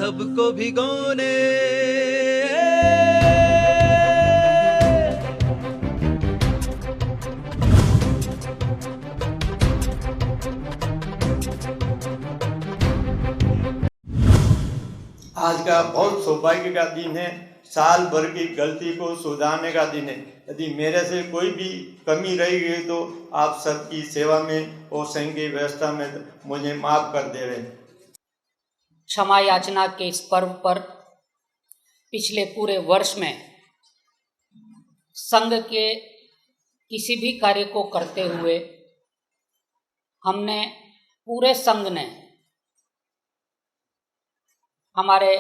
सबको भिगोने। आज का बहुत सौभाग्य का दिन है। साल भर की गलती को सुधारने का दिन है। यदि मेरे से कोई भी कमी रही गई तो आप सबकी सेवा में और संघ की व्यवस्था में मुझे माफ कर दे रहे। क्षमा याचना के इस पर्व पर पिछले पूरे वर्ष में संघ के किसी भी कार्य को करते हुए हमने पूरे संघ ने हमारे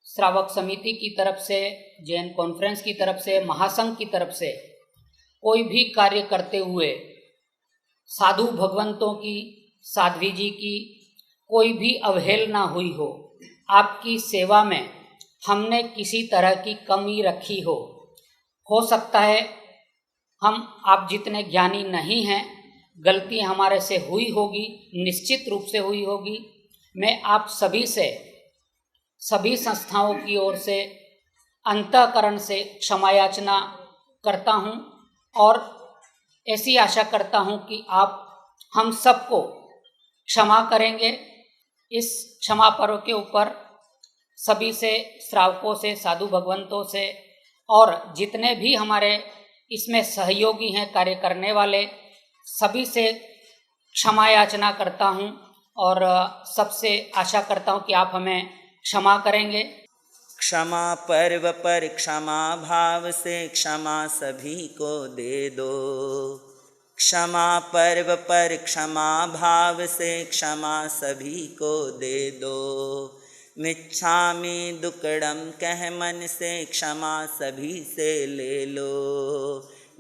श्रावक समिति की तरफ से, जैन कॉन्फ्रेंस की तरफ से, महासंघ की तरफ से कोई भी कार्य करते हुए साधु भगवंतों की, साध्वी जी की कोई भी अवहेलना हुई हो, आपकी सेवा में हमने किसी तरह की कमी रखी हो सकता है हम आप जितने ज्ञानी नहीं हैं, गलती हमारे से हुई होगी, निश्चित रूप से हुई होगी। मैं आप सभी से, सभी संस्थाओं की ओर से अंतःकरण से क्षमा याचना करता हूं और ऐसी आशा करता हूं कि आप हम सबको क्षमा करेंगे। इस क्षमा पर्व के ऊपर सभी से, श्रावकों से, साधु भगवंतों से और जितने भी हमारे इसमें सहयोगी हैं, कार्य करने वाले, सभी से क्षमा याचना करता हूं और सबसे आशा करता हूं कि आप हमें क्षमा करेंगे। क्षमा पर्व पर क्षमा भाव से क्षमा सभी को दे दो। क्षमा पर्व पर क्षमा भाव से क्षमा सभी को दे दो। मिच्छामि दुक्कडम कह मन से क्षमा सभी से ले लो।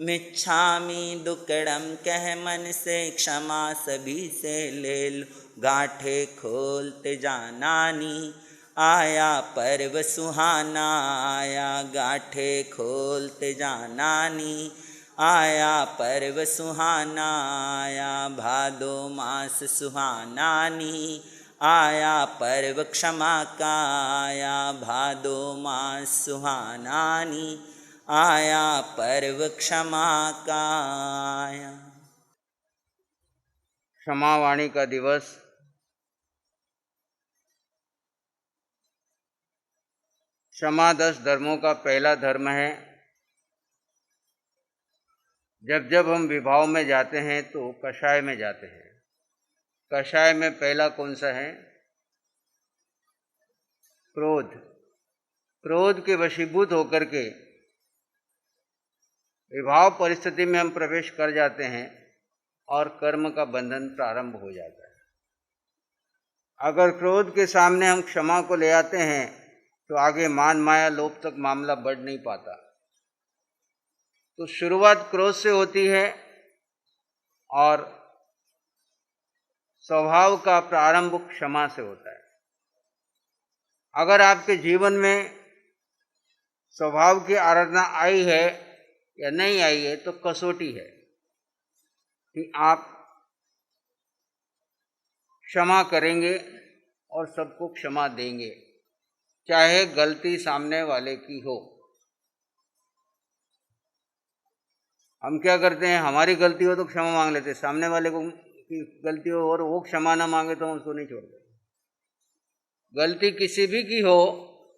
मिच्छामि दुक्कडम कह मन से क्षमा सभी से ले लो। गांठे खोलते जानानी आया पर्व सुहाना आया। गांठे खोलते जानानी आया पर्व सुहाना आया। भादो मास सुहानानी आया पर्व क्षमा का आया। भादो मास सुहानानी आया पर्व क्षमा का आया। क्षमावाणी का दिवस क्षमा 10 धर्मों का पहला धर्म है। जब जब हम विभाव में जाते हैं तो कषाय में जाते हैं। कषाय में पहला कौन सा है? क्रोध। क्रोध के वशीभूत होकर के विभाव परिस्थिति में हम प्रवेश कर जाते हैं और कर्म का बंधन प्रारंभ हो जाता है। अगर क्रोध के सामने हम क्षमा को ले आते हैं तो आगे मान माया लोभ तक मामला बढ़ नहीं पाता। तो शुरुआत क्रोध से होती है और स्वभाव का प्रारंभ क्षमा से होता है। अगर आपके जीवन में स्वभाव की आराधना आई है या नहीं आई है तो कसौटी है कि आप क्षमा करेंगे और सबको क्षमा देंगे, चाहे गलती सामने वाले की हो। हम क्या करते हैं, हमारी गलती हो तो क्षमा मांग लेते, सामने वाले को की गलती हो और वो क्षमा ना मांगे तो हम उसको नहीं छोड़ते। गलती किसी भी की हो,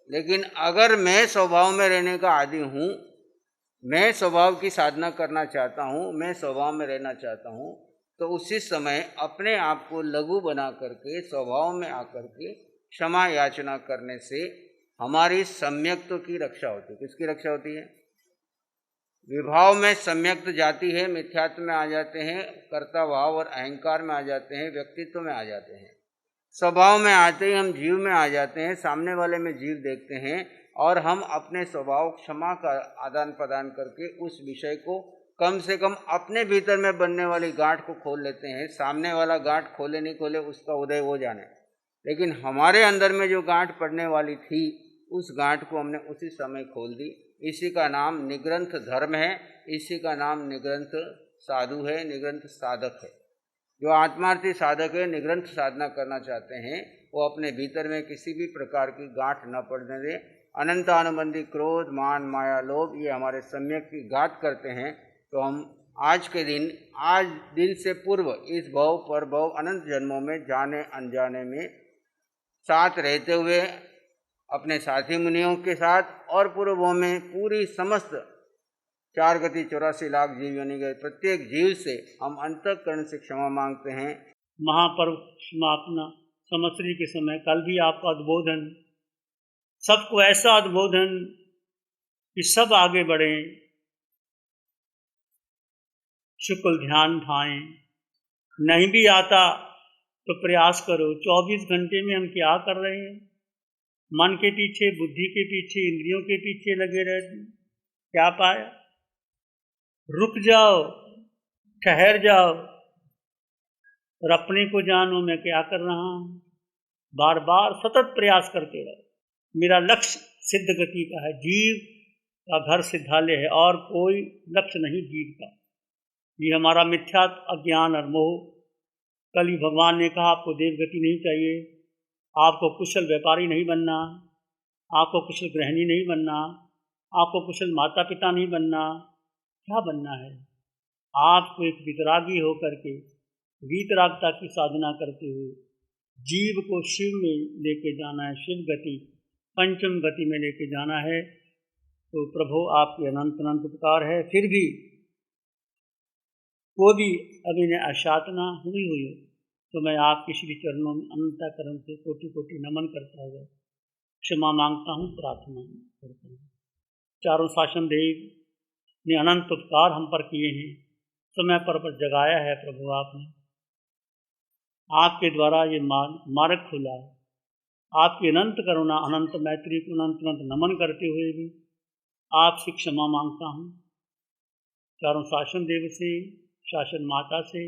लेकिन अगर मैं स्वभाव में रहने का आदी हूँ, मैं स्वभाव की साधना करना चाहता हूँ, मैं स्वभाव में रहना चाहता हूँ, तो उसी समय अपने आप को लघु बना करके स्वभाव में आकर के क्षमा याचना करने से हमारी सम्यक्त्व की रक्षा होती है। किसकी रक्षा होती है? विभाव में सम्यक्त जाती है, मिथ्यात्व में आ जाते हैं, कर्ता भाव और अहंकार में आ जाते हैं, व्यक्तित्व में आ जाते हैं। स्वभाव में आते ही हम जीव में आ जाते हैं, सामने वाले में जीव देखते हैं और हम अपने स्वभाव क्षमा का आदान प्रदान करके उस विषय को कम से कम अपने भीतर में बनने वाली गांठ को खोल लेते हैं। सामने वाला गांठ खोले नहीं खोले उसका उदय वो जाने, लेकिन हमारे अंदर में जो गांठ पड़ने वाली थी उस गांठ को हमने उसी समय खोल दी। इसी का नाम निग्रंथ धर्म है, इसी का नाम निग्रंथ साधु है, निग्रंथ साधक है। जो आत्मार्थी साधक है, निग्रंथ साधना करना चाहते हैं, वो अपने भीतर में किसी भी प्रकार की गांठ न पड़ने दे। अनंतानुबंधी क्रोध, मान, माया, लोभ ये हमारे सम्यक की घात करते हैं। तो हम आज के दिन, आज दिन से पूर्व इस भव पर भव अनंत जन्मों में जाने अनजाने में साथ रहते हुए अपने साथी मुनियों के साथ और पूर्वों में पूरी समस्त 4 गति 84 लाख जीव योनि गए प्रत्येक जीव से हम अंतःकरण से क्षमा मांगते हैं। महापर्व समापना संवत्सरी के समय कल भी आपका उद्बोधन, सबको ऐसा उद्बोधन कि सब आगे बढ़ें, शुक्ल ध्यान ढाएं। नहीं भी आता तो प्रयास करो। 24 घंटे में हम क्या कर रहे हैं? मन के पीछे, बुद्धि के पीछे, इंद्रियों के पीछे लगे रहते हैं। क्या पाया? रुक जाओ, ठहर जाओ और अपने को जानो मैं क्या कर रहा हूं। बार बार सतत प्रयास करते रहो। मेरा लक्ष्य सिद्ध गति का है, जीव का घर सिद्धालय है और कोई लक्ष्य नहीं जीव का। ये हमारा मिथ्या अज्ञान और मोह। कल ही भगवान ने कहा आपको देवगति नहीं चाहिए, आपको कुशल व्यापारी नहीं बनना, आपको कुशल गृहिणी नहीं बनना, आपको कुशल माता पिता नहीं बनना। क्या बनना है? आपको एक वितरागी होकर के वीतरागता की साधना करते हुए जीव को शिव में लेके जाना है, शिव गति, पंचम गति में लेके जाना है। तो प्रभु आपके अनंत अनंत उपकार है। फिर भी वो भी अभिनय अशातना हुई हो तो मैं आपके श्री चरणों में अनंतकरण से कोटि कोटि नमन करता हुआ क्षमा मांगता हूँ, प्रार्थना करता हूँ। चारों शासन देव ने अनंत उपकार हम पर किए हैं, समय पर जगाया है प्रभु आपने। आपके द्वारा ये मार्ग खुला है। आपकी अनंत करुणा, अनंत मैत्री को अनंत अनंत नमन करते हुए भी आपसे क्षमा मांगता हूँ। चारों शासन देव से, शासन माता से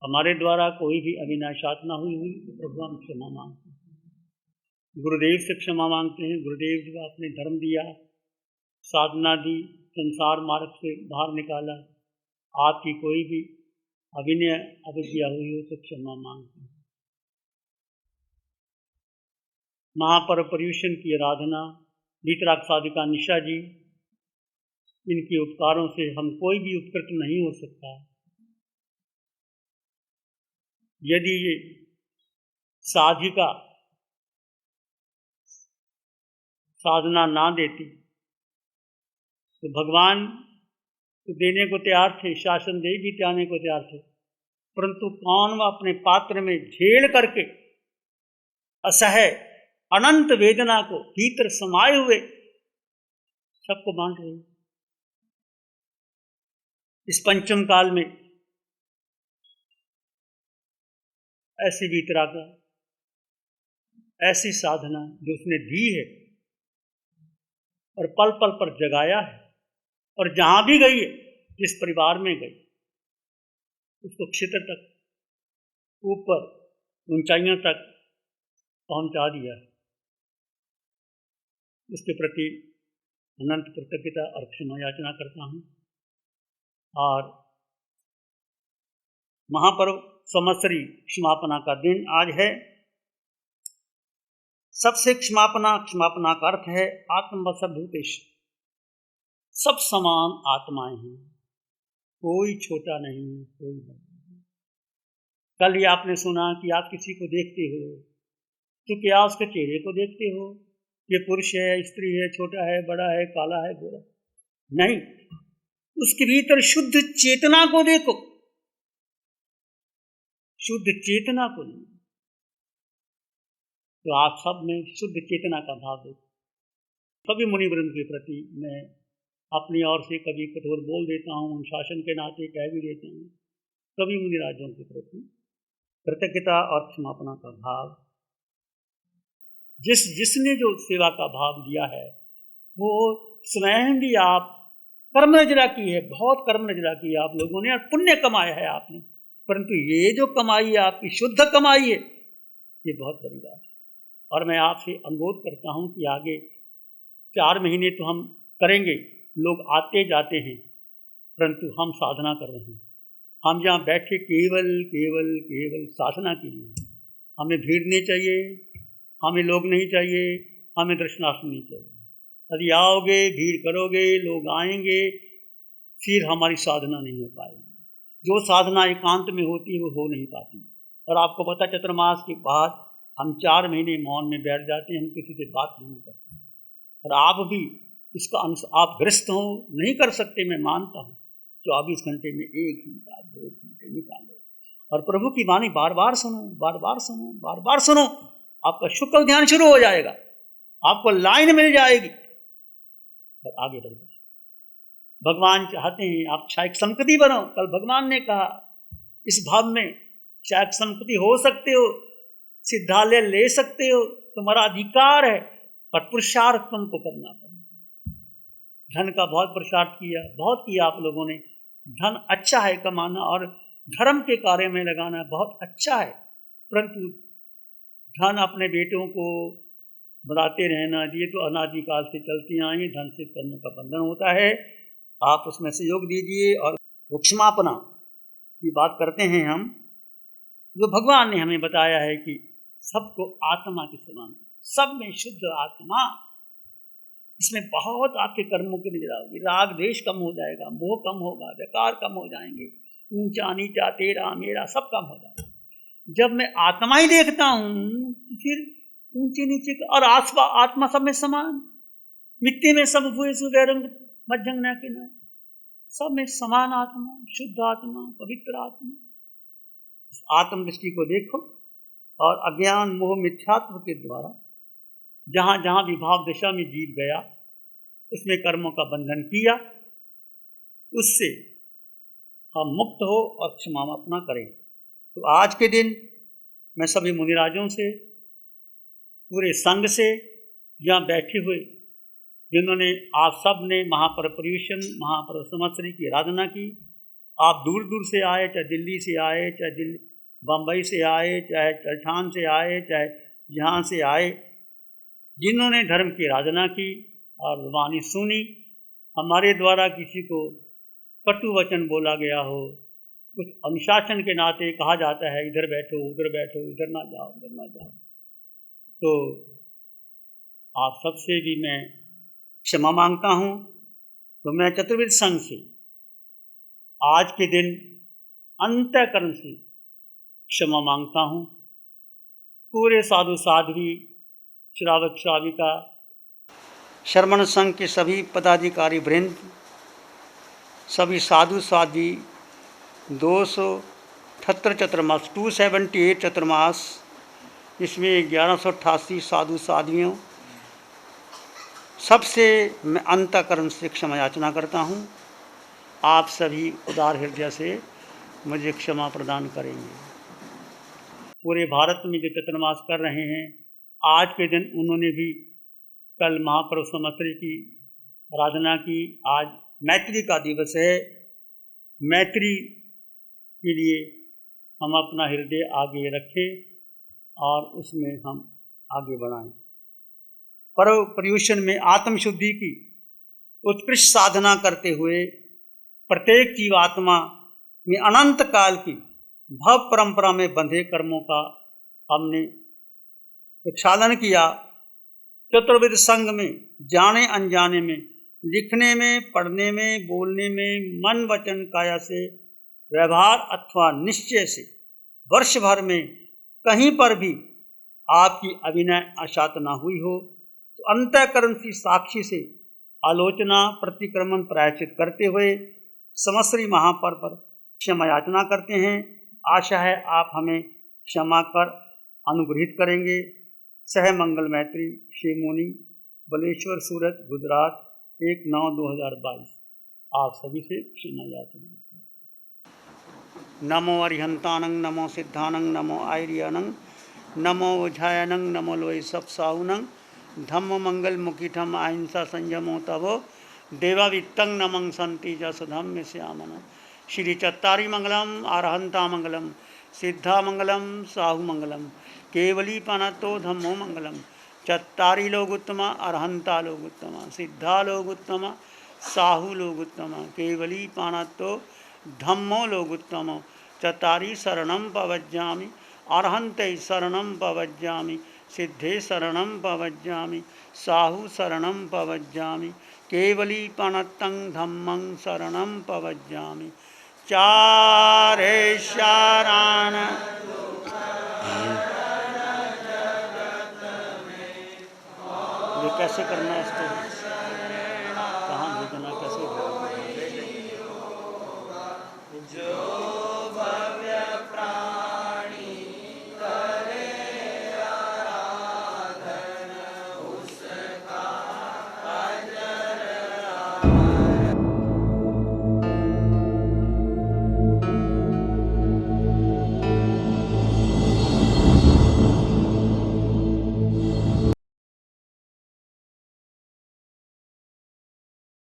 हमारे द्वारा कोई भी अविनाश साधना हुई तो प्रभु हम क्षमा मांगते हैं। गुरुदेव से क्षमा मांगते हैं। गुरुदेव जो आपने धर्म दिया, साधना दी, संसार मार्ग से बाहर निकाला, आपकी कोई भी अविनय अविद्या हुई हो तो क्षमा मांगते हैं। महापर्व पर्यूषण की आराधना वीतराग साधिका निशा जी, इनके उपकारों से हम कोई भी उपकृत नहीं हो सकता। यदि ये साधिका साधना ना देती तो भगवान तो देने को तैयार थे, शासन देव भी जाने को तैयार थे, परंतु कौन वह अपने पात्र में झेल करके असह्य अनंत वेदना को भीतर समाये हुए सबको बांट रहे। इस पंचम काल में ऐसी वीतराग, ऐसी साधना जो उसने दी है और पल पल पर जगाया है, और जहां भी गई है, जिस परिवार में गई, उसको क्षेत्र तक, ऊपर ऊंचाइयों तक पहुंचा दिया। उसके प्रति अनंत कृतज्ञता और क्षमा याचना करता हूं। और महापर्व संवत्सरी क्षमापना का दिन आज है। सबसे क्षमापना का अर्थ है आत्मवश भूतेश, सब समान आत्माएं हैं, कोई छोटा नहीं, कोई बड़ा नहीं। कल ही आपने सुना कि आप किसी को देखते हो तो क्या उसके चेहरे को देखते हो, ये पुरुष है, स्त्री है, छोटा है, बड़ा है, काला है, गोरा? नहीं, उसके भीतर शुद्ध चेतना को देखो, शुद्ध चेतना को नहीं। तो आप सब में शुद्ध चेतना का भाव देखो। कभी मुनिवृंद के प्रति मैं अपनी ओर से कभी कठोर बोल देता हूँ, शासन के नाते कह भी देता हूँ, कभी मुनिराजों के प्रति कृतज्ञता और क्षमापना का भाव। जिसने जो सेवा का भाव दिया है वो स्वयं भी आप कर्म रचना की है, बहुत कर्म रचना की है आप लोगों ने, और पुण्य कमाया है आपने, परंतु ये जो कमाई है आपकी शुद्ध कमाई है, ये बहुत बड़ी बात है। और मैं आपसे अनुरोध करता हूं कि आगे 4 महीने तो हम करेंगे, लोग आते जाते हैं, परंतु हम साधना कर रहे हैं। हम जहाँ बैठे केवल केवल केवल साधना के लिए, हमें भीड़ नहीं चाहिए, हमें लोग नहीं चाहिए, हमें दर्शनार्थी नहीं चाहिए। यदि आओगे, भीड़ करोगे, लोग आएंगे, फिर हमारी साधना नहीं हो पाएगी। जो साधना एकांत में होती है वो हो नहीं पाती। और आपको पता, चतुर्मास के बाद हम 4 महीने मौन में बैठ जाते हैं, हम किसी से बात नहीं करते। और आप भी इसका आप ग्रस्त हो, नहीं कर सकते, मैं मानता हूँ। 24 घंटे में 1 घंटा 2 घंटे निकालो और प्रभु की वाणी बार बार सुनो, बार बार सुनो, बार बार सुनो। आपका शुक्ल ध्यान शुरू हो जाएगा, आपको लाइन मिल जाएगी और आगे बढ़ जाओ। भगवान चाहते हैं आप क्षायक संपत्ति बनो। कल भगवान ने कहा इस भाव में क्षायक संपत्ति हो सकते हो, सिद्धालय ले सकते हो, तुम्हारा अधिकार है, पर पुरुषार्थ तुमको करना पड़ेगा। धन का बहुत पुरुषार्थ किया, बहुत किया आप लोगों ने। धन अच्छा है कमाना और धर्म के कार्य में लगाना बहुत अच्छा है, परंतु धन अपने बेटों को बढ़ाते रहना, ये तो अनादिकाल से चलती आई। धन से कर्म का बंधन होता है, आप उसमें सहयोग दीजिए। और क्षमापना की बात करते हैं हम, जो भगवान ने हमें बताया है कि सबको आत्मा की समान, सब में शुद्ध आत्मा, इसमें बहुत आपके कर्मों की नजर आओगी। राग द्वेष कम हो जाएगा, मोह कम होगा, विकार कम हो जाएंगे, ऊंचा नीचा तेरा मेरा सब कम हो जाएगा। जब मैं आत्मा ही देखता हूँ तो फिर ऊंचे नीचे और आत्मा सब में समान। मिट्टी में सब हुए सुगैरंग मज्जंग न किना, सब में समान आत्मा, शुद्ध आत्मा, पवित्र आत्मा। आत्म दृष्टि को देखो और अज्ञान मोह मिथ्यात्व के द्वारा जहां जहां विभाव दशा में जीव गया, उसमें कर्मों का बंधन किया, उससे हम मुक्त हो और क्षमापना करें। तो आज के दिन मैं सभी मुनिराजों से, पूरे संघ से, यहाँ बैठे हुए जिन्होंने आप सब ने महापर्युषण महापर्व संवत्सरी की आराधना की, आप दूर दूर से आए, चाहे दिल्ली से आए, चाहे बम्बई से आए, चाहे चरछान से आए, चाहे यहाँ से आए, जिन्होंने धर्म की आराधना की और वाणी सुनी। हमारे द्वारा किसी को कटु वचन बोला गया हो, कुछ अनुशासन के नाते कहा जाता है इधर बैठो, उधर बैठो, इधर ना जाओ, उधर ना जाओ, तो आप सबसे भी मैं क्षमा मांगता हूँ। तो मैं चतुर्वेद संघ से आज के दिन अंतःकरण से क्षमा मांगता हूँ। पूरे साधु साध्वी, श्रावक श्राविका, श्रमण संघ के सभी पदाधिकारी वृंद, सभी साधु साध्वी, 278 चतुर्मास, 278 चतुर्मास, इसमें 1188 साधु साध्वियों, सबसे मैं अंतःकरण से क्षमा याचना करता हूँ। आप सभी उदार हृदय से मुझे क्षमा प्रदान करेंगे। पूरे भारत में जो चतुर्मास कर रहे हैं, आज के दिन उन्होंने भी कल महापर्व संवत्सरी की आराधना की। आज मैत्री का दिवस है। मैत्री के लिए हम अपना हृदय आगे रखें और उसमें हम आगे बढ़ाएं। पर्व पर्युषण में आत्मशुद्धि की उत्कृष्ट साधना करते हुए प्रत्येक जीवात्मा में अनंत काल की भव परंपरा में बंधे कर्मों का हमने प्रक्षालन किया। चतुर्वेद संघ में जाने अनजाने में, लिखने में, पढ़ने में, बोलने में, मन वचन काया से, व्यवहार अथवा निश्चय से वर्ष भर में कहीं पर भी आपकी अभिनय अशात न हुई हो, तो अंतःकरण की साक्षी से आलोचना, प्रतिक्रमण, प्रायश्चित करते हुए संवत्सरी महापर्व पर क्षमा याचना करते हैं। आशा है आप हमें क्षमा कर अनुग्रहित करेंगे। सह मंगल मैत्री, शेमोनी, बलेश्वर, सूरत, गुजरात, 1/9/2022। आप सभी से क्षमा याचना। नमो अरिहंतानंग, नमो सिद्धानंग, नमो आयरियानंग, नमो ओझायनंग, नमो लोई सब साहुनंग, धम्म मंगल मुखिठम अहिंसा संयमो तवो देवावित्तं नमं संति जसधम्य श्यामन। श्री चत्तारी मंगलम, आरहंता मंगलम, सिद्धा मंगलम, साहु मंगलम, केवली पनतो धम्मो मंगलम। चत्तारी लोग उत्तमा, अरहंता लोग उत्तमा, सिद्धा लोग उत्तमा, साहु लोग उत्तमा, केवली पानतो धम्मो लोग उत्तम। चत्तारी शरणम पवज्जामि, अर्हन्ते शरणं पवज्जामि, सिद्धे शरणं पवज्जामि, साहु शरणं पवज्जामि, केवलीपणतं धम्मं शरणं पवज्जामि। चारे शरण ये कैसे करना है इसको, कहाँ भेजना, कैसे भेजना?